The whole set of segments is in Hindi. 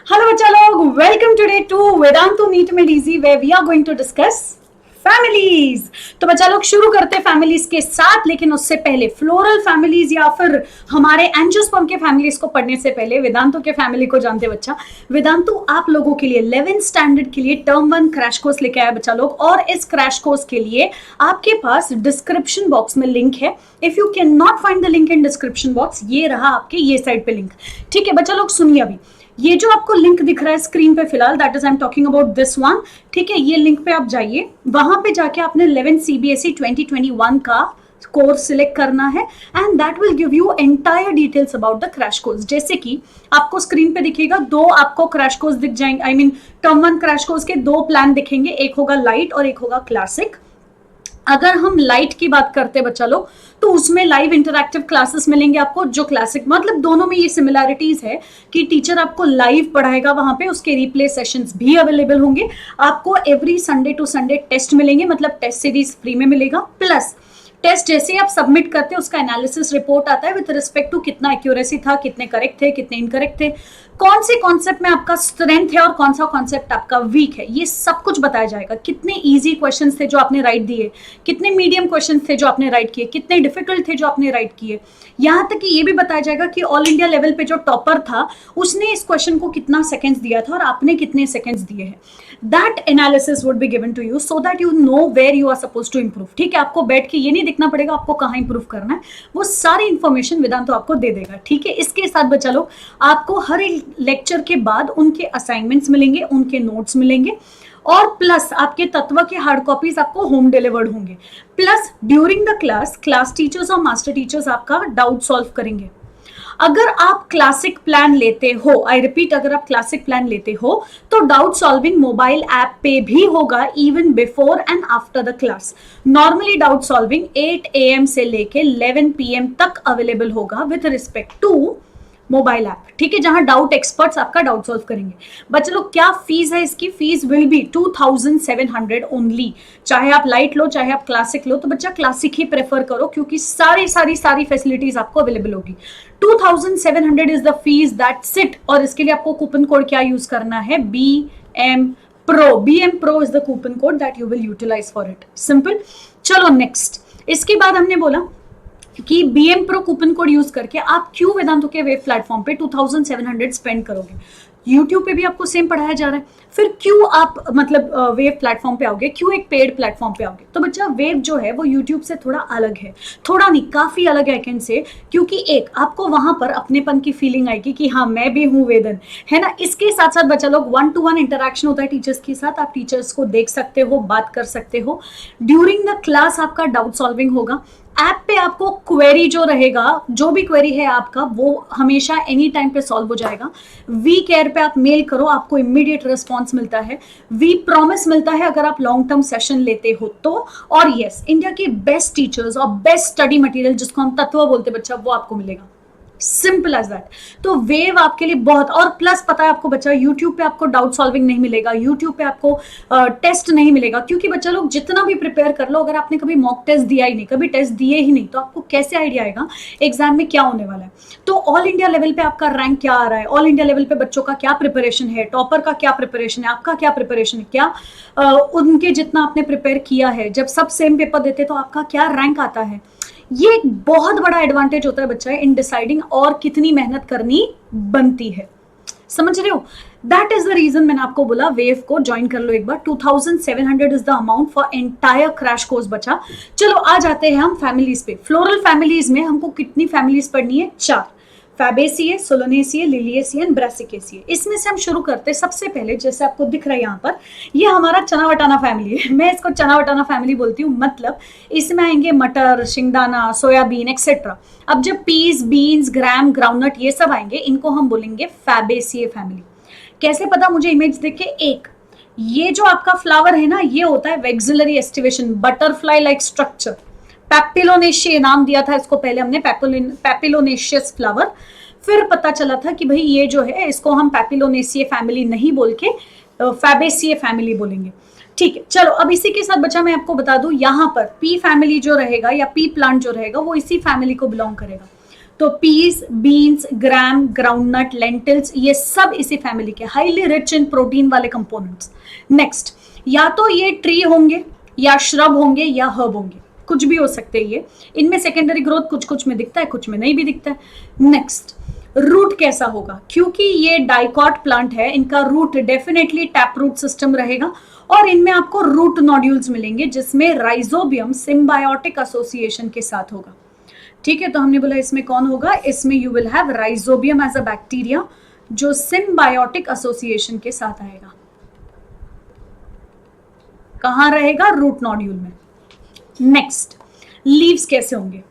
हेलो बच्चा लोग, welcome today to Vedantu NEET made easy way we are going to discuss families. तो बच्चा लोग शुरू करते फैमिलीज के साथ, लेकिन उससे पहले फ्लोरल फैमिलीज या फिर हमारे एंजियोस्पर्म के फैमिलीज को पढ़ने से पहले वेदांतु के फैमिली को जानते बच्चा। वेदांतु आप लोगों के लिए 11th स्टैंडर्ड के लिए टर्म 1 क्रैश कोर्स लेके आया बच्चा लोग, और इस क्रैश कोर्स के लिए आपके पास डिस्क्रिप्शन बॉक्स में लिंक है। If you can not find the link in description box, ये रहा आपके ये साइड पे लिंक। ठीक है बच्चा लोग, सुनिए अभी ये जो आपको लिंक दिख रहा है स्क्रीन पे फिलहाल, that is I am talking about this one. ठीक है, ये लिंक पे आप जाइए, वहां पे जाके आपने 11 CBSE 2021 का कोर्स सिलेक्ट करना है and that will give you entire details about the crash course. जैसे कि आपको स्क्रीन पे दिखेगा, दो आपको क्रैश कोर्स दिख जाएंगे, I mean term 1 crash course के दो प्लान दिखेंगे, एक होगा लाइट और एक होगा क्लासिक। अगर हम लाइट की बात करते हैं बच्चा लोग, तो उसमें लाइव इंटरैक्टिव क्लासेस मिलेंगे आपको। जो क्लासिक मतलब दोनों में ये सिमिलैरिटीज है कि टीचर आपको लाइव पढ़ाएगा वहां पे, उसके रिप्ले सेशंस भी अवेलेबल होंगे। आपको every Sunday to Sunday test मिलेंगे, मतलब टेस्ट सीरीज फ्री में मिलेगा। प्लस टेस्ट जैसे ही आप सबमिट करते हैं उसका एनालिसिस रिपोर्ट आता है विद रिस्पेक्ट टू कितना एक्यूरेसी था, कितने करेक्ट थे, कितने इनकरेक्ट थे, कौन से कॉन्सेप्ट में आपका स्ट्रेंथ है और कौन सा कॉन्सेप्ट आपका वीक है, ये सब कुछ बताया जाएगा। कितने इजी क्वेश्चंस थे जो आपने राइट दिए, कितने मीडियम क्वेश्चंस थे जो आपने राइट किए, कितने डिफिकल्ट थे जो आपने राइट किए। यहां तक कि ये भी बताया जाएगा कि ऑल इंडिया लेवल पे जो टॉपर था उसने इस क्वेश्चन को कितना सेकंड्स दिया था और आपने कितने सेकंड्स दिए हैं। That analysis would be given to you so that you know where you are suppose to improve. ठीक है, आपको बैठ के ये नहीं देखना पड़ेगा आपको कहाँ इंप्रूव करना है, वो सारी इंफॉर्मेशन वेदांत आपको दे देगा। ठीक है, इसके साथ बच्चा लोग आपको हर एक लेक्चर के बाद उनके असाइनमेंट्स मिलेंगे, उनके नोट्स मिलेंगे, और प्लस आपके तत्व के हार्ड कॉपीज आपको होम डिलीवर्ड होंगे। Plus during the class teachers और मास्टर टीचर्स आपका डाउट सॉल्व करेंगे। अगर आप क्लासिक प्लान लेते हो, आई रिपीट, अगर आप क्लासिक प्लान लेते हो तो डाउट सॉल्विंग मोबाइल ऐप पे भी होगा even before and after the class. Normally doubt solving 8 AM से लेके 11 PM तक अवेलेबल होगा with respect to mobile app. ठीक है, जहां डाउट एक्सपर्ट्स आपका डाउट सॉल्व करेंगे। बच्चे लोग क्या फीस है इसकी? Fees will be 2700 only. चाहे आप लाइट लो चाहे आप क्लासिक लो, तो बच्चा क्लासिक ही प्रेफर करो क्योंकि सारी फैसिलिटीज आपको अवेलेबल होगी। 2700 is the fees, that's it. और इसके लिए आपको कूपन कोड क्या यूज करना है? BM Pro। BM Pro is the coupon code that you will utilize for it. Simple. चलो नेक्स्ट, इसके बाद हमने बोला कि BM Pro coupon code use करके आप क्यों वेदांतु के वेब प्लेटफॉर्म पे 2700 स्पेंड करोगे। यूट्यूब पे भी आपको सेम पढ़ाया जा रहा है, फिर क्यों आप मतलब वेब प्लेटफॉर्म पे आओगे, क्यों एक पेड प्लेटफॉर्म पे आओगे? तो बच्चा वेब जो है वो यूट्यूब से थोड़ा अलग है, थोड़ा नहीं काफी अलग है कैन से, क्योंकि एक आपको वहां पर अपनेपन की फीलिंग आएगी कि हाँ मैं भी हूँ वेदन, है ना। इसके साथ साथ बच्चा लोग 1-to-1 इंटरेक्शन होता है टीचर्स के साथ, आप टीचर्स को देख सकते हो, बात कर सकते हो। ड्यूरिंग द क्लास आपका डाउट सॉल्विंग होगा। ऐप पे आपको क्वेरी जो रहेगा, जो भी क्वेरी है आपका, वो हमेशा एनी टाइम पे सॉल्व हो जाएगा। वी केयर पे आप मेल करो, आपको इमीडिएट रिस्पॉन्स मिलता है। वी प्रॉमिस मिलता है अगर आप लॉन्ग टर्म सेशन लेते हो तो। और यस, इंडिया के बेस्ट टीचर्स और बेस्ट स्टडी मटेरियल जिसको हम तत्व बोलते बच्चा, वो आपको मिलेगा। Simple as that. तो वेव आपके लिए बहुत, और प्लस पता है आपको बच्चा, यूट्यूब पे आपको डाउट सॉल्विंग नहीं मिलेगा, यूट्यूब पे आपको टेस्ट नहीं मिलेगा, क्योंकि बच्चा लोग जितना भी प्रिपेयर कर लो, अगर आपने कभी मॉक टेस्ट दिया ही नहीं, कभी टेस्ट दिए ही नहीं, तो आपको कैसे आइडिया आएगा एग्जाम में क्या होने वाला है। तो ऑल इंडिया लेवल पे आपका रैंक क्या आ रहा है, ऑल इंडिया लेवल पे बच्चों का क्या प्रिपरेशन है, टॉपर का क्या प्रिपरेशन है, आपका क्या प्रिपरेशन है, क्या उनके जितना आपने प्रिपेयर किया है, जब सब सेम पेपर देते तो आपका क्या रैंक आता है। ये एक बहुत बड़ा एडवांटेज होता है बच्चा इन डिसाइडिंग और कितनी मेहनत करनी बनती है। समझ रहे हो? दैट इज द रीजन मैंने आपको बोला वेव को ज्वाइन कर लो एक बार। 2700 is the amount for entire crash course बच्चा। चलो आ जाते हैं हम फैमिलीज पे। फ्लोरल फैमिलीज में हमको कितनी फैमिलीज पढ़नी है? 4। फैबेसिए, सोलोनेसिए, लिलिएसिए एंड ब्रासिकेसिए। इसमें से हम शुरू करते हैं। सबसे पहले जैसे आपको दिख रहा है यहाँ पर, ये हमारा चना वटाना फैमिली है। मैं इसको चना वटाना फैमिली बोलती हूँ, मतलब इसमें आएंगे मटर, शिंगदाना, सोयाबीन एक्सेट्रा। अब जब पीस, बीन्स, ग्राम, ग्राउंडनट ये सब आएंगे, इनको हम बोलेंगे फैबेसिए फैमिली। कैसे पता? मुझे इमेज देख के। एक ये जो आपका फ्लावर है ना, ये होता है vexillary aestivation, butterfly like structure. Papilionaceae नाम दिया था इसको पहले हमने, पैपिलोनेशियस फ्लावर। फिर पता चला था कि भाई ये जो है इसको हम पैपिलोनेशिया फैमिली नहीं बोल के फैबेसिए फैमिली बोलेंगे। ठीक है, चलो अब इसी के साथ बच्चा मैं आपको बता दूं, यहाँ पर पी फैमिली जो रहेगा या पी प्लांट जो रहेगा वो इसी फैमिली को बिलोंग करेगा। तो पीस, बीन्स, ग्राम, ग्राउंडनट, लेंटिल्स, ये सब इसी फैमिली के हाईली रिच इन प्रोटीन वाले कंपोनेंट्स। नेक्स्ट, या तो ये ट्री होंगे या श्रब होंगे या हर्ब होंगे, कुछ भी हो सकते हैं ये। इनमें सेकेंडरी ग्रोथ कुछ कुछ में दिखता है, कुछ में नहीं भी दिखता है। नेक्स्ट, रूट कैसा होगा? क्योंकि ये डाइकॉट प्लांट है, इनका root definitely tap root system रहेगा और इनमें आपको रूट नोड्यूल्स मिलेंगे जिसमें राइजोबियम सिम्बायोटिक एसोसिएशन के साथ होगा। ठीक है, तो हमने बोला इसमें कौन होगा? इसमें you will have Rhizobium as a bacteria जो सिम्बायोटिक एसोसिएशन के साथ आएगा। कहां रहेगा? रूट नोड्यूल में। नेक्स्ट, लीव्स कैसे होंगे?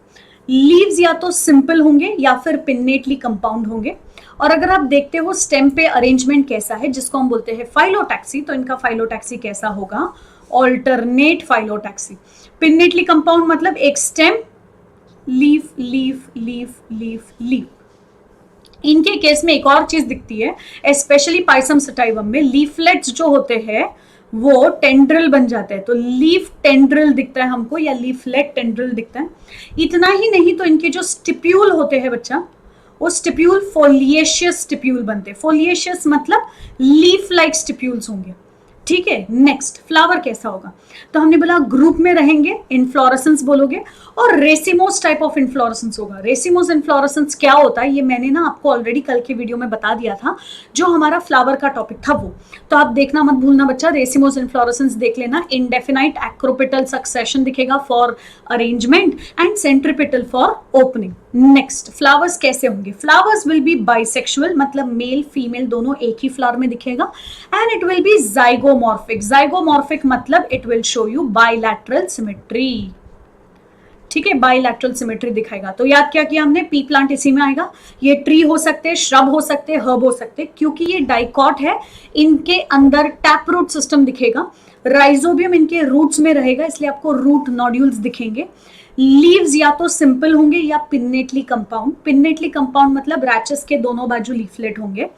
लीव्स या तो सिंपल होंगे या फिर पिन्नेटली कंपाउंड होंगे। और अगर आप देखते हो स्टेम पे अरेंजमेंट कैसा है, जिसको हम बोलते हैं फाइलोटैक्सी, तो इनका फाइलोटैक्सी कैसा होगा? Alternate phyllotaxy. पिन्नेटली कंपाउंड मतलब एक stem, leaf, leaf, leaf, leaf, leaf. इनके केस में एक और चीज दिखती है, स्पेशली पाइसम सटाइवम में लीफलेट्स जो होते हैं वो टेंड्रिल बन जाते हैं, तो लीफ टेंड्रिल दिखता है हमको या लीफलेट टेंड्रिल दिखता है। इतना ही नहीं, तो इनके जो स्टिप्यूल होते हैं बच्चा, वो स्टिप्यूल फोलिएशियस स्टिप्यूल बनते हैं। फोलिएशियस मतलब लीफ लाइक स्टिप्यूल्स होंगे। ठीक है, नेक्स्ट, फ्लावर कैसा होगा? तो हमने बोला ग्रुप में रहेंगे, इनफ्लोरेसेंस बोलोगे, और रेसिमोस टाइप ऑफ इनफ्लोरेसेंस होगा। रेसिमोस इनफ्लोरेसेंस क्या होता है ये मैंने ना आपको ऑलरेडी कल के वीडियो में बता दिया था, जो हमारा फ्लावर का टॉपिक था वो, तो आप देखना मत भूलना बच्चा, रेसिमोस इनफ्लोरेसेंस देख लेना। इंडेफिनाइट एक्रोपिटल सक्सेशन दिखेगा for arrangement and centripetal for opening. Next, flowers कैसे होंगे? फ्लावर्स विल बी बाइसेक्सुअल, मतलब मेल फीमेल दोनों एक ही फ्लावर में दिखेगा, and it will be zygomorphic. Zygomorphic मतलब it will show you bilateral symmetry. ठीक है, बाइलैटरल सिमेट्री दिखाएगा। तो याद क्या किया हमने? पी प्लांट इसी में आएगा। ये ट्री हो सकते हैं, श्रब हो सकते हैं, हर्ब हो सकते हैं, क्योंकि ये डाइकॉट है, इनके अंदर टैप रूट सिस्टम दिखेगा, राइजोबियम इनके रूट्स में रहेगा, इसलिए आपको रूट नोड्यूल्स दिखेंगे। लीव्स या तो सिंपल होंगे या पिन्नेटली कंपाउंड। पिन्नेटली कंपाउंड मतलब रैचेस के दोनों बाजू लीफलेट होंगे।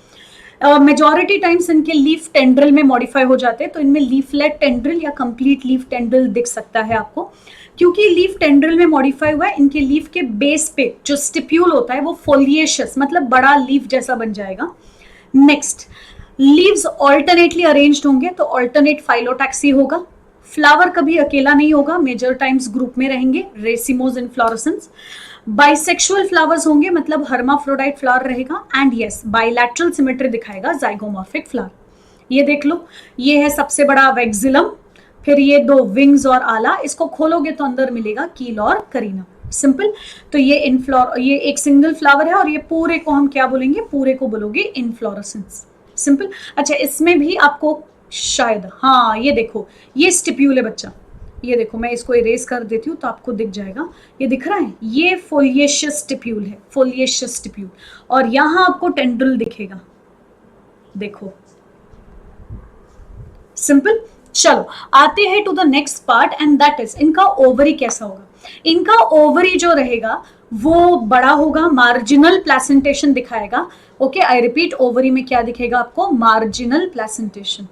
मेजॉरिटी टाइम्स इनके लीफ टेंड्रिल में मॉडिफाई हो जाते हैं, तो इनमें लीफलेट टेंड्रिल या कंप्लीट लीफ टेंड्रिल दिख सकता है आपको, क्योंकि लीफ टेंड्रिल में मॉडिफाई हुआ है। इनके लीफ के बेस पे जो स्टिप्यूल होता है वो फोलिएशियस मतलब बड़ा लीफ जैसा बन जाएगा। नेक्स्ट, लीव्स ऑल्टरनेटली अरेंज्ड होंगे, तो ऑल्टरनेट फाइलोटैक्सी होगा। फ्लावर कभी अकेला नहीं होगा, मेजर टाइम्स ग्रुप में रहेंगे, रेसिमोस इनफ्लोरेसेंस। बाइसेक्सुअल फ्लावर्स होंगे, मतलब हर्माफ्रोडाइट फ्लावर रहेगा, एंड यस बाइलैटरल सिमेट्री दिखाएगा, जाइगोमॉर्फिक फ्लावर। ये देख लो, ये है सबसे बड़ा वेक्सिलम, फिर ये दो विंग्स और आला, इसको खोलोगे तो अंदर मिलेगा कील और करीना। सिंपल। तो ये ये एक सिंगल फ्लावर है और ये पूरे को हम क्या बोलेंगे? पूरे को बोलोगे इनफ्लोरेसेंस। सिंपल। अच्छा, इसमें भी आपको शायद, हाँ ये देखो, ये स्टिप्यूल है बच्चा, ये देखो मैं इसको इरेज कर देती हूँ तो आपको दिख जाएगा, ये दिख रहा है, ये फोलिएशियस स्टिप्यूल है, फोलिएशियस स्टिप्यूल, और यहां आपको टेंड्रिल दिखेगा, देखो। सिंपल। चलो आते हैं to the next part, and that is इनका ओवरी कैसा होगा। इनका ओवरी जो रहेगा वो बड़ा होगा, मार्जिनल प्लेसेंटेशन दिखाएगा। ओके, आई रिपीट, ओवरी में क्या दिखेगा आपको? Marginal placentation.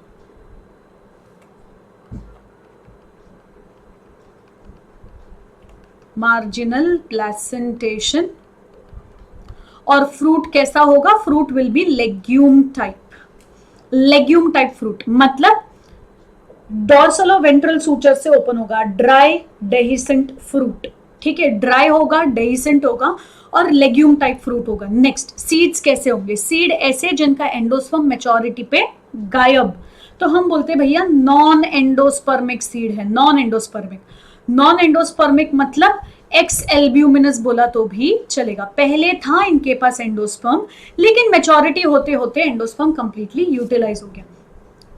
Marginal placentation. और फ्रूट कैसा होगा? Fruit will be legume type, legume type fruit, मतलब डॉर्सल और वेंट्रल सूचर से ओपन होगा, ड्राई डेहिसेंट फ्रूट। ठीक है, ड्राई होगा, डेहिसेंट होगा और लेग्यूम टाइप फ्रूट होगा। नेक्स्ट, सीड्स कैसे होंगे? सीड ऐसे जिनका एंडोस्पर्म मैच्योरिटी पे गायब, तो हम बोलते हैं भैया नॉन एंडोस्पर्मिक सीड है, नॉन एंडोस्पर्मिक। नॉन एंडोस्पर्मिक मतलब एक्स एल्ब्यूमिनस बोला तो भी चलेगा, पहले था इनके पास एंडोस्पर्म, लेकिन मैच्योरिटी होते होते एंडोस्पर्म कंप्लीटली यूटिलाइज हो गया,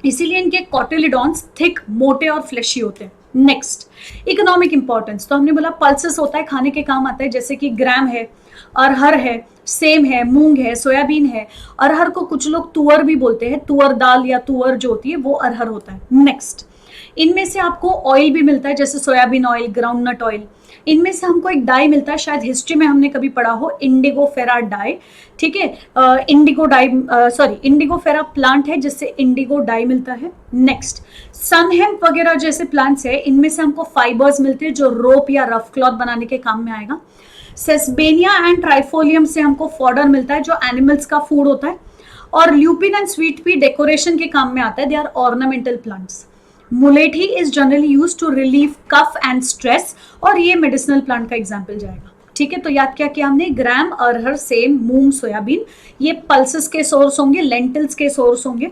इसीलिए इनके कॉटिलिडॉन्स थिक, मोटे और फ्लेशी होते हैं। नेक्स्ट, इकोनॉमिक इंपॉर्टेंस, तो हमने बोला पल्सेस होता है, खाने के काम आता है, जैसे कि ग्राम है, अरहर है, सेम है, मूंग है, सोयाबीन है। अरहर को कुछ लोग तुअर भी बोलते हैं, तुअर दाल या तुअर जो होती है वो अरहर होता है। नेक्स्ट, इनमें से आपको ऑयल भी मिलता है, जैसे सोयाबीन ऑयल, ग्राउंडनट ऑयल। इनमें से हमको एक डाई मिलता है, शायद हिस्ट्री में हमने कभी पढ़ा हो, इंडिगोफेरा डाई। ठीक है, indigo dye, sorry Indigofera plant है जिससे इंडिगो डाई मिलता है। नेक्स्ट, सन हेम्प वगैरह जैसे प्लांट्स है, इनमें से हमको फाइबर्स मिलते हैं जो रोप या रफ क्लॉथ बनाने के काम में आएगा। सेस्बेनिया एंड ट्राइफोलियम से हमको फॉडर मिलता है जो एनिमल्स का फूड होता है, और lupin and sweet pea decoration के काम में आता है, दे आर ऑर्नामेंटल प्लांट्स। मुलेठी is generally use to relieve cough and stress, और ये मेडिसिनल प्लांट का एग्जाम्पल जाएगा। ठीक है, तो याद क्या किया हमने, ग्राम, अरहर, सेम, मूंग, सोयाबीन, ये पल्सेस के सोर्स होंगे, लेंटिल्स के सोर्स होंगे।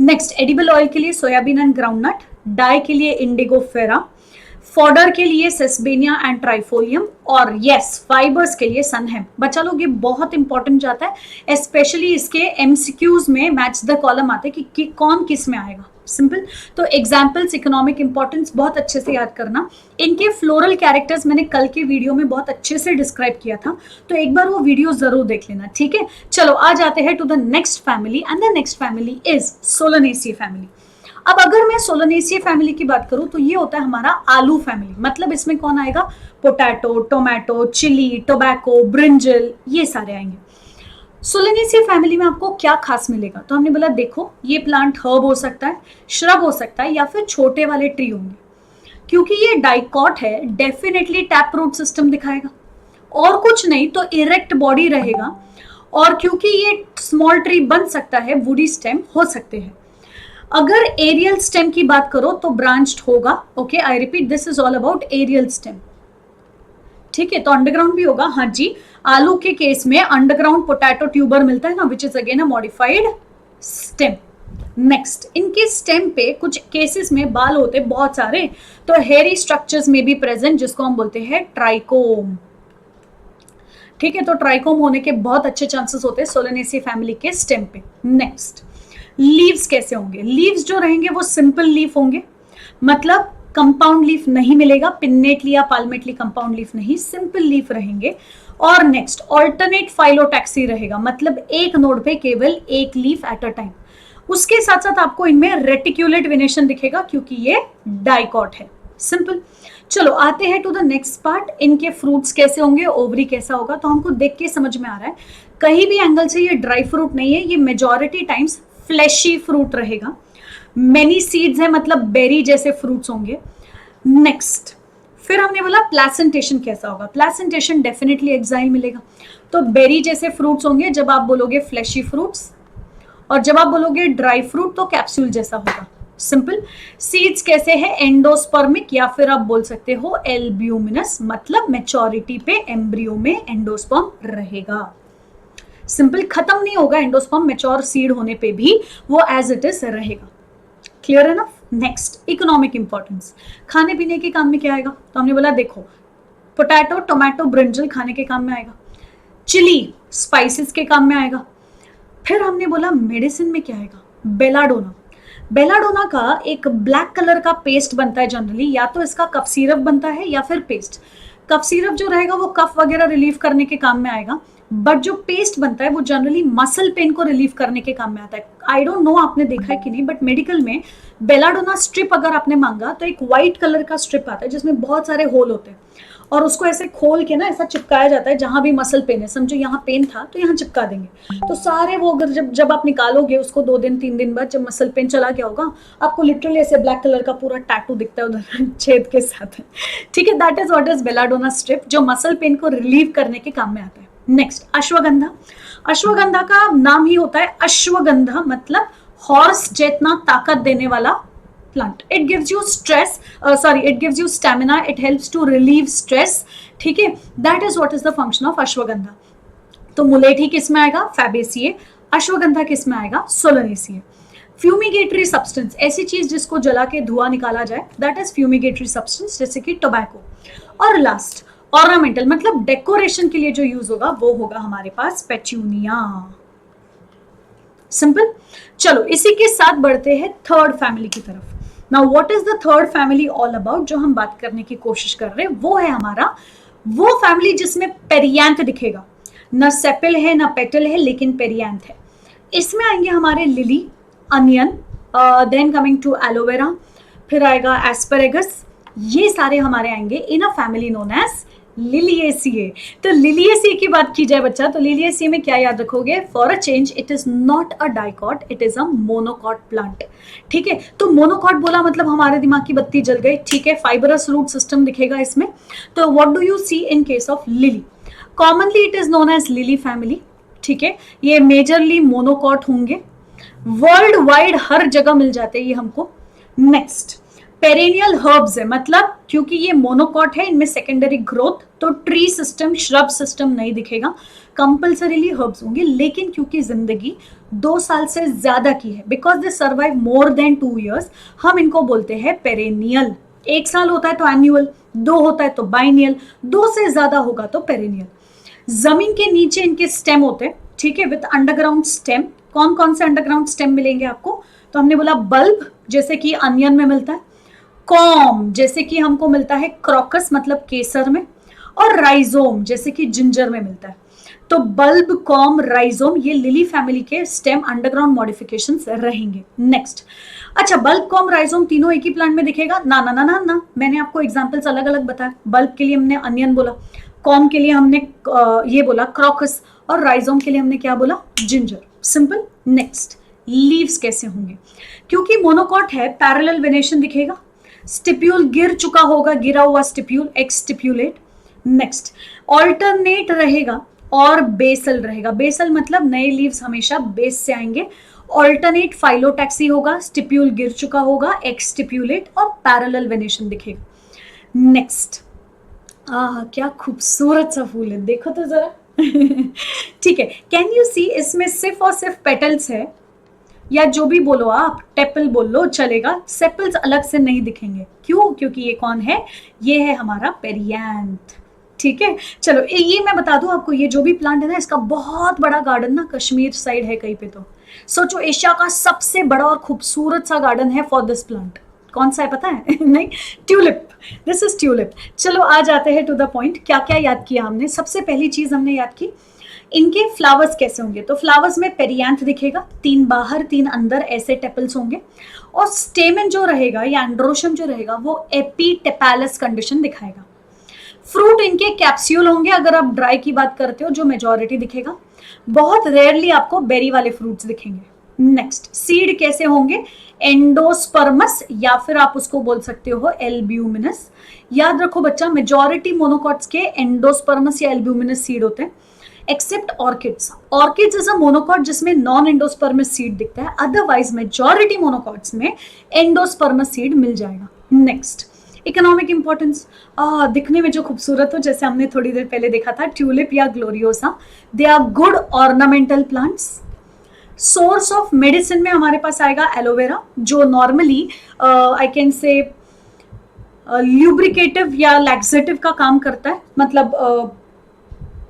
नेक्स्ट, एडिबल ऑयल के लिए सोयाबीन एंड ग्राउंडनट, डाई के लिए इंडिगो फेरा, फॉडर के लिए सेस्बेनिया एंड ट्राइफोलियम, और यस फाइबर्स के लिए सनहेम। बच्चा लोग ये बहुत इंपॉर्टेंट जाता है, स्पेशली इसके एमसीक्यूज में मैच द कॉलम आते हैं कि कौन किस में आएगा। सिंपल, तो एग्जाम्पल्स, इकोनॉमिक इंपॉर्टेंस बहुत अच्छे से याद करना। इनके फ्लोरल कैरेक्टर्स मैंने कल के वीडियो में बहुत अच्छे से डिस्क्राइब किया था, तो एक बार वो वीडियो जरूर देख लेना। ठीक है, चलो आ जाते हैं to the next family, and the next family is solanaceae family. अब अगर मैं सोलनेसिए फैमिली की बात करूं तो ये होता है हमारा आलू फैमिली, मतलब इसमें कौन आएगा, potato, tomato, chilli, tobacco, brinjal, ये सारे आएंगे। सोलनेसिए फैमिली में आपको क्या खास मिलेगा, तो हमने बोला देखो ये प्लांट हर्ब हो सकता है, श्रब हो सकता है, या फिर छोटे वाले ट्री होंगे। क्योंकि ये डाइकॉट है, डेफिनेटली टैप रूट सिस्टम दिखाएगा, और कुछ नहीं तो इरेक्ट बॉडी रहेगा, और क्योंकि ये स्मॉल ट्री बन सकता है, वुडी स्टेम हो सकते हैं। अगर एरियल स्टेम की बात करो तो ब्रांच्ड होगा। Okay, I repeat, this is all about aerial stem. ठीक है, तो अंडरग्राउंड भी होगा। हाँ जी, आलू के केस में अंडरग्राउंड पोटैटो ट्यूबर मिलता है ना, which is again a modified stem. Next, इनके स्टेम पे कुछ केसेस में बाल होते हैं बहुत सारे, तो हेयरी स्ट्रक्चर्स में भी प्रेजेंट, जिसको हम बोलते हैं ट्राइकोम। ठीक है, तो ट्राइकोम होने के बहुत अच्छे चांसेस होते हैं सोलनेसिए फैमिली के स्टेम पे। नेक्स्ट, लीव्स कैसे होंगे, लीव्स जो रहेंगे वो सिंपल लीफ होंगे, मतलब कंपाउंड लीफ नहीं मिलेगा, पिन्नेटली या पाल्मेटली कंपाउंड लीफ नहीं, सिंपल लीफ रहेंगे। और नेक्स्ट, ऑल्टरनेट फाइलोटैक्सी रहेगा, मतलब एक नोड पे केवल एक लीफ एट अ टाइम। उसके साथ साथ आपको इनमें रेटिक्यूलेट वेनेशन दिखेगा क्योंकि ये डाइकॉट है। सिंपल, चलो आते हैं टू द नेक्स्ट पार्ट, इनके फ्रूट्स कैसे होंगे, ओवरी कैसा होगा, तो हमको देख के समझ में आ रहा है कहीं भी एंगल से ये ड्राई फ्रूट नहीं है, ये मेजॉरिटी टाइम्स फ्लैशी फ्रूट रहेगा। मेनी सीड्स है, मतलब बेरी जैसे फ्रूट्स होंगे। नेक्स्ट, फिर हमने बोला प्लेसेंटेशन कैसा होगा, प्लेसेंटेशन डेफिनेटली एक्साइल मिलेगा, तो बेरी जैसे फ्रूट्स होंगे जब आप बोलोगे फ्लैशी फ्रूट्स, और जब आप बोलोगे ड्राई फ्रूट तो कैप्सूल जैसा होगा। सिंपल, सीड्स कैसे है, एंडोस्पर्मिक, या फिर आप बोल सकते हो एल्ब्यूमिनस, मतलब मेच्योरिटी पे एम्ब्रियो में एंडोस्पर्म रहेगा। सिंपल, खत्म नहीं होगा एंडोस्पर्म, मेच्योर सीड होने पे भी वो एज इट इज रहेगा। क्लियर है ना। नेक्स्ट, इकोनॉमिक इंपॉर्टेंस, खाने पीने के काम में क्या आएगा, तो हमने बोला देखो पोटैटो, टोमेटो, ब्रिंजल खाने के काम में आएगा, चिली स्पाइसेस के काम में आएगा। फिर हमने बोला मेडिसिन में क्या आएगा, बेलाडोना। बेलाडोना का एक ब्लैक कलर का पेस्ट बनता है जनरली, या तो इसका कफ सिरप बनता है या फिर पेस्ट। कफ सिरप जो रहेगा वो कफ वगैरह रिलीव करने के काम में आएगा, बट जो पेस्ट बनता है वो जनरली मसल पेन को रिलीव करने के काम में आता है। आई डोंट नो आपने देखा है कि नहीं, बट मेडिकल में बेलाडोना स्ट्रिप अगर आपने मांगा तो एक व्हाइट कलर का स्ट्रिप आता है जिसमें बहुत सारे होल होते हैं, और उसको ऐसे खोल के ना ऐसा चिपकाया जाता है जहां भी मसल पेन है, समझो यहाँ पेन था तो यहाँ चिपका देंगे, तो सारे वो अगर जब आप निकालोगे उसको 2 दिन 3 दिन बाद जब मसल पेन चला गया होगा, आपको लिटरली ऐसे ब्लैक कलर का पूरा टैटू दिखता है उधर छेद के साथ। ठीक है, that is what is belladonna strip, जो मसल पेन को रिलीव करने के काम में आता है। नेक्स्ट, अश्वगंधा। अश्वगंधा का नाम ही होता है अश्वगंधा, मतलब हॉर्स जितना ताकत देने वाला plant. It gives you stress, it gives you stamina, it helps to relieve stress. ठीक है, that is what is the function of ashwagandha. तो मुलेठी किस में आएगा, फैबेसिए। अश्वगंधा किस में आएगा, सोलनेसिए। फ्यूमिगेटरी सब्सटेंस, ऐसी चीज जिसको जला के धुआं निकाला जाए, दैट इज फ्यूमिगेटरी सब्सटेंस, जैसे कि टोबैको। और लास्ट, ऑर्नामेंटल, मतलब डेकोरेशन के लिए जो यूज होगा वो होगा हमारे पास पेचूनिया। सिंपल, चलो इसी के साथ बढ़ते हैं थर्ड फैमिली की तरफ। Now what is the third family all about, जो हम बात करने की कोशिश कर रहे हैं वो है हमारा वो फैमिली जिसमें पेरियांथ दिखेगा, न सेपल है न पेटल है, लेकिन पेरियांथ है। इसमें आएंगे हमारे lily, onion, then coming to aloe vera, फिर आएगा एस्परेगस, ये सारे हमारे आएंगे in a family known as liliaceae. तो लिलिएसिए की बात की जाए बच्चा, तो लिलिएसिए में क्या याद रखोगे, for a change it is not a dicot, it is a monocot plant. ठीक है, तो मोनोकॉट बोला मतलब हमारे दिमाग की बत्ती जल गई। ठीक है, फाइबरस रूट सिस्टम दिखेगा इसमें। तो what do you see in case of lily, commonly it is known as lily family, ठीक है। ये मेजरली मोनोकॉट होंगे, वर्ल्ड वाइड हर जगह मिल जाते हैं ये हमको। नेक्स्ट, पेरेनियल हर्ब्स है, मतलब क्योंकि ये मोनोकॉट है इनमें सेकेंडरी ग्रोथ, तो ट्री सिस्टम श्रब सिस्टम नहीं दिखेगा, कंपल्सरीली हर्ब्स होंगे। लेकिन क्योंकि जिंदगी 2 साल से ज्यादा की है, because they survive more than 2 years, हम इनको बोलते हैं पेरेनियल। 1 साल होता है तो एनुअल, 2 होता है तो बाइनियल, 2 से ज्यादा होगा तो पेरेनियल। जमीन के नीचे इनके स्टेम होते हैं, ठीक है, विद अंडरग्राउंड स्टेम। कौन कौन से अंडरग्राउंड स्टेम मिलेंगे आपको? तो हमने बोला बल्ब, जैसे कि अनियन में मिलता है, कॉम जैसे कि हमको मिलता है क्रॉकस मतलब केसर में, और राइजोम जैसे कि जिंजर में मिलता है। तो बल्ब, कॉम, राइजोम, ये लिली फैमिली के स्टेम अंडरग्राउंड मॉडिफिकेशंस रहेंगे। नेक्स्ट, अच्छा, बल्ब, कॉम, राइजोम तीनों एक ही प्लांट में दिखेगा? ना ना ना ना ना, मैंने आपको एग्जांपल्स अलग अलग बताया। बल्ब के लिए हमने अनियन बोला, कॉम के लिए हमने ये बोला क्रॉकस, और राइजोम के लिए हमने क्या बोला? जिंजर। सिंपल। नेक्स्ट, लीव्स कैसे होंगे? क्योंकि मोनोकॉट है, पैरेलल वेनेशन दिखेगा, स्टिप्यूल गिर चुका होगा, गिरा हुआ स्टिप्यूल, एक्सटिप्यूलेट। नेक्स्ट, ऑल्टरनेट रहेगा और बेसल रहेगा। बेसल मतलब नए लीव्स हमेशा बेस से आएंगे। ऑल्टरनेट फाइलोटैक्सी होगा, स्टिप्यूल गिर चुका होगा, एक्सटिप्यूलेट, और पैरेलल वेनेशन दिखेगा। नेक्स्ट, क्या खूबसूरत सा फूल है, देखो तो जरा। ठीक है, कैन यू सी, इसमें सिर्फ और सिर्फ पेटल्स है, या जो भी बोलो आप, टेपल बोल लो चलेगा, सेपल्स अलग से नहीं दिखेंगे। क्यों? क्योंकि ये कौन है? ये है हमारा पेरियांथ, ठीक है। चलो ये मैं बता दूं आपको, ये जो भी प्लांट है ना, इसका बहुत बड़ा गार्डन ना कश्मीर साइड है कहीं पे। तो सोचो, एशिया का सबसे बड़ा और खूबसूरत सा गार्डन है फॉर दिस प्लांट। कौन सा है पता है? नहीं, ट्यूलिप। This is tulip. चलो आ जाते हैं टू द पॉइंट। क्या क्या याद किया हमने? सबसे पहली चीज हमने याद की, इनके फ्लावर्स कैसे होंगे। तो फ्लावर्स में पेरियांथ दिखेगा, 3 बाहर 3 अंदर, ऐसे टेपल्स होंगे। और स्टेमन जो रहेगा या एंड्रोशम जो रहेगा वो एपीटेपैलस कंडीशन दिखाएगा। फ्रूट इनके कैप्सूल होंगे, अगर आप ड्राई की बात करते हो, जो मेजॉरिटी दिखेगा। बहुत रेयरली आपको बेरी वाले फ्रूट्स दिखेंगे। नेक्स्ट, सीड कैसे होंगे? एंडोस्पर्मस, या फिर आप उसको बोल सकते हो एल्ब्यूमिनस। याद रखो बच्चा, मेजॉरिटी मोनोकॉट्स के एंडोस्पर्मस या एल्ब्यूमिनस सीड होते हैं, except orchids. Orchids is a monocot जिसमें नॉन एंडोस्पर्मस सीड दिखता है, अदरवाइज मेजॉरिटी मोनोकॉट्स में एंडोस्पर्मस सीड मिल जाएगा। नेक्स्ट, इकोनॉमिक इंपॉर्टेंस, दिखने में जो खूबसूरत हो, जैसे हमने थोड़ी देर पहले देखा था ट्यूलिप या Gloriosa, they are good ornamental plants. Source of medicine में हमारे पास आएगा एलोवेरा, जो नॉर्मली आई कैन से ल्यूब्रिकेटिव या लैक्सेटिव का काम करता है, मतलब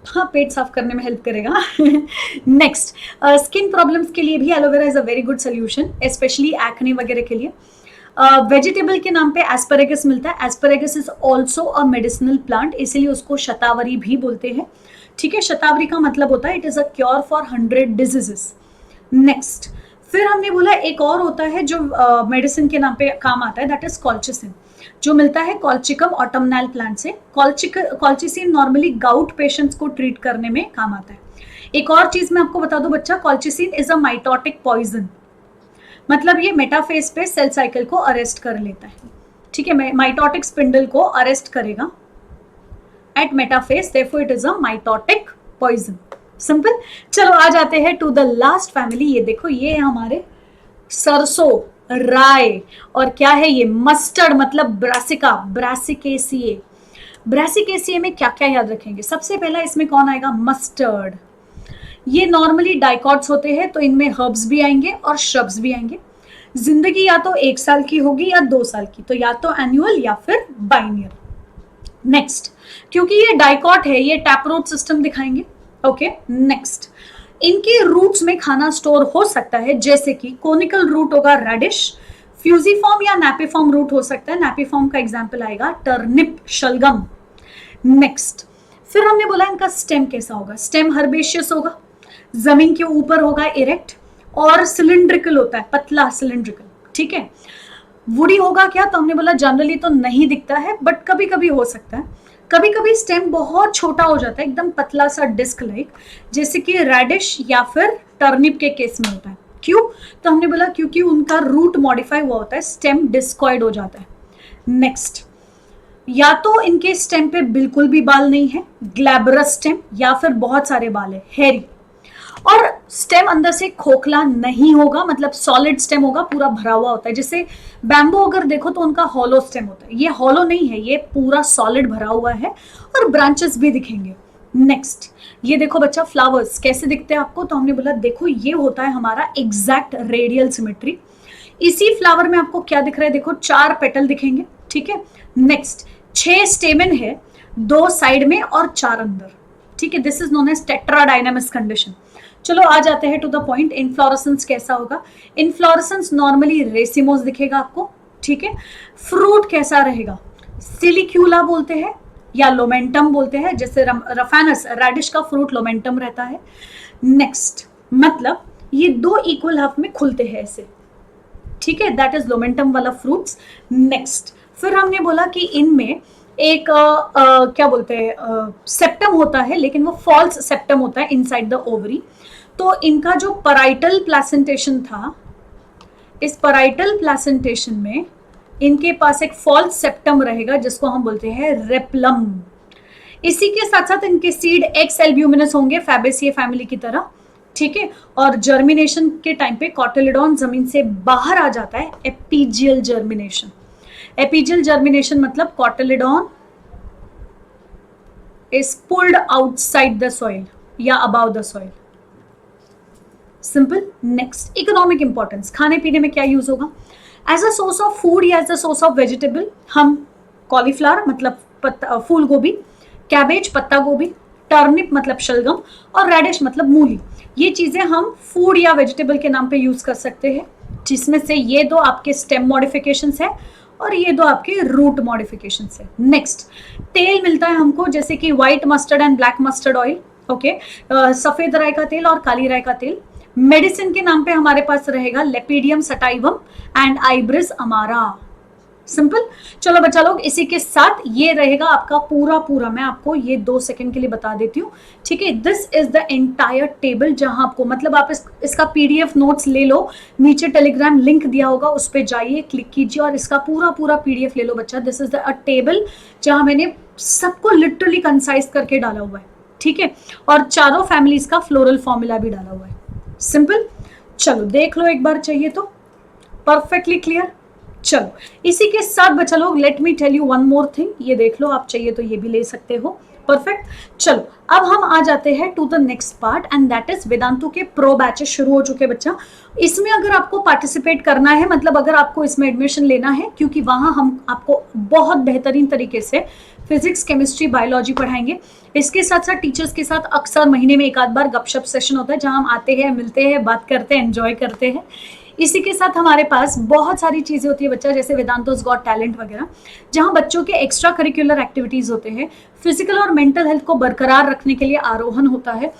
हाँ, पेट साफ करने में हेल्प करेगा। नेक्स्ट, स्किन प्रॉब्लम्स के लिए भी aloe vera is a very good solution, specially acne वगैरह के लिए। वेजिटेबल के नाम पे एस्परेगस मिलता है। Asparagus is also a medicinal plant, इसीलिए उसको शतावरी भी बोलते हैं, ठीक है। शतावरी का मतलब होता है it is a cure for 100 diseases. Next, फिर हमने बोला एक और होता है जो मेडिसिन के नाम पे काम आता है, दैट इज कॉल्चिसिन, जो मिलता है कॉल्चिकम ऑटमनल प्लांट से। कॉल्चिसिन नॉर्मली गाउट पेशेंट्स को ट्रीट करने में काम आता है। एक और चीज मैं आपको बता दूं बच्चा, colchicine is a mitotic poison, मतलब ये मेटाफेज पे सेल साइकिल को अरेस्ट कर लेता है, ठीक है। माइटोटिक स्पिंडल को अरेस्ट करेगा at metaphase, therefore it is a mitotic poison. Simple. चलो आ जाते हैं टू द लास्ट फैमिली। ये देखो, ये है हमारे सरसों, राय, और क्या है ये? मस्टर्ड, मतलब ब्रासिका, ब्रासिकेसिए। ब्रासिकेसिए में क्या क्या याद रखेंगे? सबसे पहला इसमें कौन आएगा? मस्टर्ड। ये नॉर्मली डाइकॉट्स होते हैं, तो इनमें हर्ब्स भी आएंगे और श्रब्स भी आएंगे। जिंदगी या तो 1 साल की होगी या 2 साल की, तो या तो एनुअल या फिर बाइनियल। नेक्स्ट, क्योंकि ये डाइकॉट है, ये टैपरूट सिस्टम दिखाएंगे, ओके। नेक्स्ट, इनके रूट्स में खाना स्टोर हो सकता है, जैसे कि कोनिकल रूट होगा रेडिश, फ्यूजिफॉर्म या नैपिफॉर्म रूट हो सकता है। नैपिफॉर्म का एग्जांपल आएगा टर्निप, शलगम। नेक्स्ट, फिर हमने बोला इनका स्टेम कैसा होगा? स्टेम हर्बेशियस होगा, जमीन के ऊपर होगा इरेक्ट, और सिलिंड्रिकल होता है, पतला सिलिंड्रिकल, ठीक है। वुडी होगा क्या? तो हमने बोला जनरली तो नहीं दिखता है, बट कभी कभी हो सकता है। कभी कभी स्टेम बहुत छोटा हो जाता है, एकदम पतला सा डिस्क लाइक, जैसे कि रेडिश या फिर टर्निप के केस में होता है। क्यों? तो हमने बोला क्योंकि उनका रूट मॉडिफाई हुआ होता है, स्टेम डिस्कॉइड हो जाता है। नेक्स्ट, या तो इनके स्टेम पे बिल्कुल भी बाल नहीं है, ग्लैबरस स्टेम, या फिर बहुत सारे बाल है, हेरी। और स्टेम अंदर से खोखला नहीं होगा, मतलब सॉलिड स्टेम होगा, पूरा भरा हुआ होता है। जैसे बैम्बू अगर देखो तो उनका हॉलो स्टेम होता है, ये हॉलो नहीं है, ये पूरा सॉलिड भरा हुआ है और ब्रांचेस भी दिखेंगे। नेक्स्ट ये देखो बच्चा, फ्लावर्स कैसे दिखते हैं आपको, तो हमने बोला देखो ये होता है हमारा एग्जैक्ट रेडियल सिमेट्री। इसी फ्लावर में आपको क्या दिख रहा है, देखो 4 पेटल दिखेंगे, ठीक है। नेक्स्ट 6 स्टेमन है, 2 साइड में और 4 अंदर, ठीक है। This is known as tetradynamous condition. चलो आ जाते हैं टू द पॉइंट। इनफ्लोरेसेंस कैसा होगा, इनफ्लोरेसेंस नॉर्मली रेसिमोस दिखेगा आपको, ठीक है। फ्रूट कैसा रहेगा, सिलिक्यूला बोलते हैं या लोमेंटम बोलते हैं, जैसे रफानस रेडिश का फ्रूट लोमेंटम रहता है। नेक्स्ट मतलब ये 2 इक्वल हाफ में खुलते हैं ऐसे, ठीक है, दैट इज लोमेंटम वाला फ्रूट्स। नेक्स्ट फिर हमने बोला कि इनमें एक क्या बोलते हैं सेप्टम होता है, लेकिन वो फॉल्स सेप्टम होता है इनसाइड द ओवरी। तो इनका जो पैराइटल प्लेसेंटेशन था, इस पैराइटल प्लेसेंटेशन में इनके पास एक फॉल्स सेप्टम रहेगा जिसको हम बोलते हैं रेप्लम। इसी के साथ साथ इनके सीड एक्स एल्ब्यूमिनस होंगे, फैबेसिए फैमिली की तरह, ठीक है। और जर्मिनेशन के टाइम पे कॉटिलेडॉन जमीन से बाहर आ जाता है, एपीजियल जर्मिनेशन। एपीजियल जर्मिनेशन मतलब cotyledon is pulled outside the soil या above the soil, simple. Next economic importance, खाने पीने में क्या यूज होगा, as a source of food या as a source of vegetable हम कॉलीफ्लावर मतलब फूल गोभी, कैबेज पत्ता गोभी, टर्निप मतलब शलगम, और रेडिश मतलब मूली, ये चीजें हम फूड या वेजिटेबल के नाम पे यूज कर सकते हैं, जिसमें से ये 2 आपके स्टेम मॉडिफिकेशंस है और ये 2 आपके रूट मॉडिफिकेशंस है। नेक्स्ट तेल मिलता है हमको, जैसे कि white mustard and black mustard oil, okay, सफेद राई का तेल और काली राई का तेल। मेडिसिन के नाम पे हमारे पास रहेगा लेपिडियम सटाइवम एंड आइब्रिस अमारा, सिंपल। चलो बच्चा लोग, इसी के साथ ये रहेगा आपका पूरा मैं आपको ये 2 सेकंड के लिए बता देती हूँ, ठीक है। This is the entire table, जहां आपको मतलब आप इसका पीडीएफ नोट्स ले लो, नीचे टेलीग्राम लिंक दिया होगा, उस पर जाइए, क्लिक कीजिए और इसका पूरा पीडीएफ ले लो बच्चा। दिस इज द टेबल जहां मैंने सबको लिटरली कंसाइज करके डाला हुआ है, ठीक है, और चारों फैमिलीज का फ्लोरल फॉर्मूला भी डाला हुआ है, सिंपल। चलो देख लो एक बार, चाहिए तो, परफेक्टली क्लियर। चलो इसी के साथ बच्चा लोग, let me tell you one more thing, ये देख लो, आप चाहिए तो ये भी ले सकते हो, परफेक्ट। चलो अब हम आ जाते हैं to the next part and that is Vedantu के प्रो बैचेस शुरू हो चुके बच्चा। इसमें अगर आपको पार्टिसिपेट करना है, मतलब अगर आपको इसमें एडमिशन लेना है, क्योंकि वहां हम आपको बहुत बेहतरीन तरीके से फिजिक्स केमिस्ट्री बायोलॉजी पढ़ाएंगे। इसके साथ साथ टीचर्स के साथ अक्सर महीने में एक आध बार गपशप सेशन होता है, जहां हम आते हैं, मिलते हैं, बात करते हैं, एंजॉय करते हैं। इसी के साथ हमारे पास बहुत सारी चीजें होती है बच्चा, जैसे वेदांतोस गॉट टैलेंट वगैरह, जहां बच्चों के एक्स्ट्रा करिकुलर एक्टिविटीज होते हैं, फिजिकल और मेंटल हेल्थ को बरकरार रखने के लिए आरोहण होता है।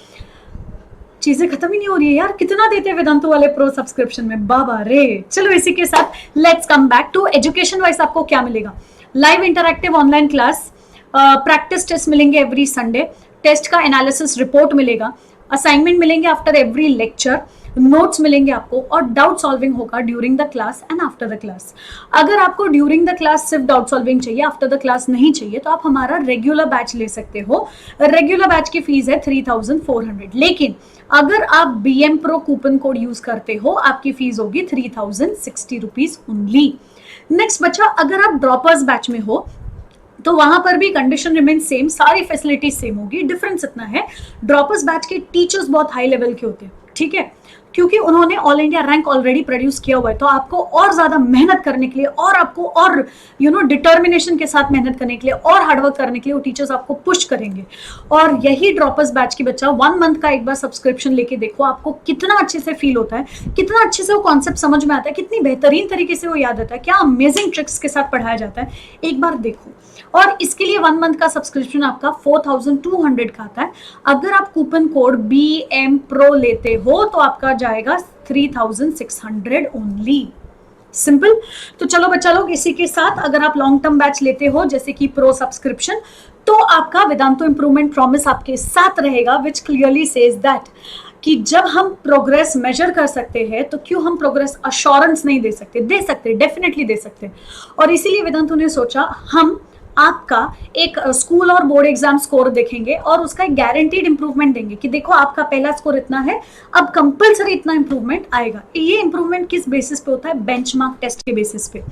चीजें खत्म ही नहीं हो रही है यार, कितना देते हैं वेदांतो वाले प्रो सब्सक्रिप्शन में, बाबा रे। चलो इसी के साथ let's come back to education wise आपको क्या मिलेगा, live interactive online class, practice test मिलेंगे एवरी संडे, टेस्ट का एनालिसिस रिपोर्ट मिलेगा, असाइनमेंट मिलेंगे आफ्टर एवरी लेक्चर, नोट्स मिलेंगे आपको, और डाउट सॉल्विंग होगा during the class and after the class. अगर आपको ड्यूरिंग द क्लास सिर्फ डाउट सॉल्विंग चाहिए, आफ्टर द क्लास नहीं चाहिए, तो आप हमारा रेगुलर बैच ले सकते हो। रेगुलर बैच की फीस है 3400, लेकिन अगर आप BM Pro coupon code use करते हो, आपकी फीस होगी 3060 रुपीज ओनली। नेक्स्ट बच्चा, अगर आप ड्रॉपर्स बैच में हो तो वहां पर भी कंडीशन रिमेन सेम, सारी फैसिलिटीज सेम होगी। डिफरेंस इतना है, ड्रॉपर्स बैच के टीचर्स बहुत हाई लेवल के होते हैं, ठीक है, क्योंकि उन्होंने all India rank already produce किया हुआ है, तो आपको और ज्यादा मेहनत करने के लिए, और आपको और डिटर्मिनेशन के साथ मेहनत करने के लिए, और हार्डवर्क करने के लिए वो टीचर्स आपको पुश करेंगे। और यही ड्रॉपर्स बैच की बच्चा 1 मंथ का एक बार सब्सक्रिप्शन लेके देखो, आपको कितना अच्छे से फील होता है, कितना अच्छे से वो कॉन्सेप्ट समझ में आता है, कितनी बेहतरीन तरीके से वो याद आता है, क्या अमेजिंग ट्रिक्स के साथ पढ़ाया जाता है, एक बार देखो। और इसके लिए 1 मंथ का सब्सक्रिप्शन आपका 4200 का आता है। अगर आप कूपन कोड BM Pro लेते हो तो आपका जाएगा 3600 ओनली, सिंपल। तो चलो बच्चा लोग, इसी के साथ अगर आप लॉन्ग टर्म बैच लेते हो, जैसे कि प्रो सब्सक्रिप्शन, तो आपका वेदांतो इंप्रूवमेंट प्रॉमिस आपके साथ रहेगा, विच क्लियरली सेज दैट कि जब हम प्रोग्रेस मेजर कर सकते हैं, तो क्यों हम प्रोग्रेस अश्योरेंस नहीं दे सकते? दे सकते, डेफिनेटली दे सकते। और इसीलिए वेदांतो ने सोचा हम आपका एक स्कूल और बोर्ड एग्जाम स्कोर देखेंगे और उसका एक गारंटीड इंप्रूवमेंट देंगे कि देखो आपका पहला स्कोर इतना है, अब कंपलसरी इतना इंप्रूवमेंट आएगा। ये इंप्रूवमेंट किस बेसिस पे होता है? बेंचमार्क टेस्ट के बेसिस पे।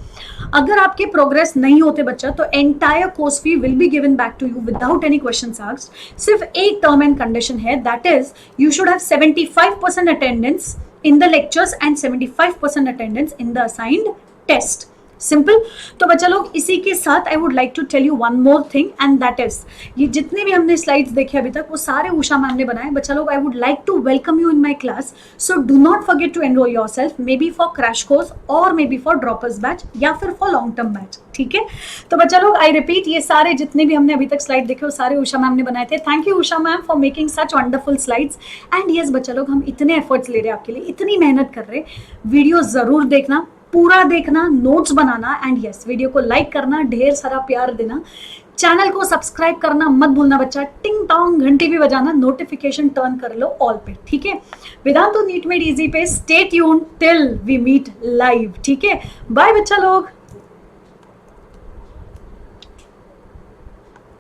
अगर आपके प्रोग्रेस नहीं होते बच्चा तो entire course fee will be given back to you without any questions asked. सिर्फ एक टर्म एंड कंडीशन है, that is you should have 75% attendance in the lectures and 75% attendance in the assigned test. Simple. तो बच्चा लोग इसी के साथ I would like to tell you one more thing and that is, ये जितने भी हमने स्लाइड्स देखे अभी तक वो सारे उषा मैम ने बनाए। बच्चा लोग I would like to welcome you in my class, so do not forget to enrol yourself, may be for crash course और may be for droppers batch या फिर फॉर लॉन्ग टर्म बैच। ठीक है, तो बच्चा लोग आई रिपीट, ये सारे जितने भी हमने अभी तक स्लाइड देखे वो सारे उषा मैम ने बनाए थे। Thank you Usha ma'am for making such wonderful slides. And yes बच्चा लोग, हम इतने एफर्ट्स ले रहे हैं आपके लिए, इतनी मेहनत कर रहे हैं, वीडियो जरूर देखना, पूरा देखना, notes banana and yes video को लाइक करना, ढेर सारा प्यार देना, चैनल को सब्सक्राइब करना मत भूलना बच्चा, टिंग टोंग घंटी भी बजाना, नोटिफिकेशन टर्न कर लो ऑल पे। ठीक है, वेदांतु नीट मेड इजी पे stay tuned till we meet live. ठीक है, बाय बच्चा लोग।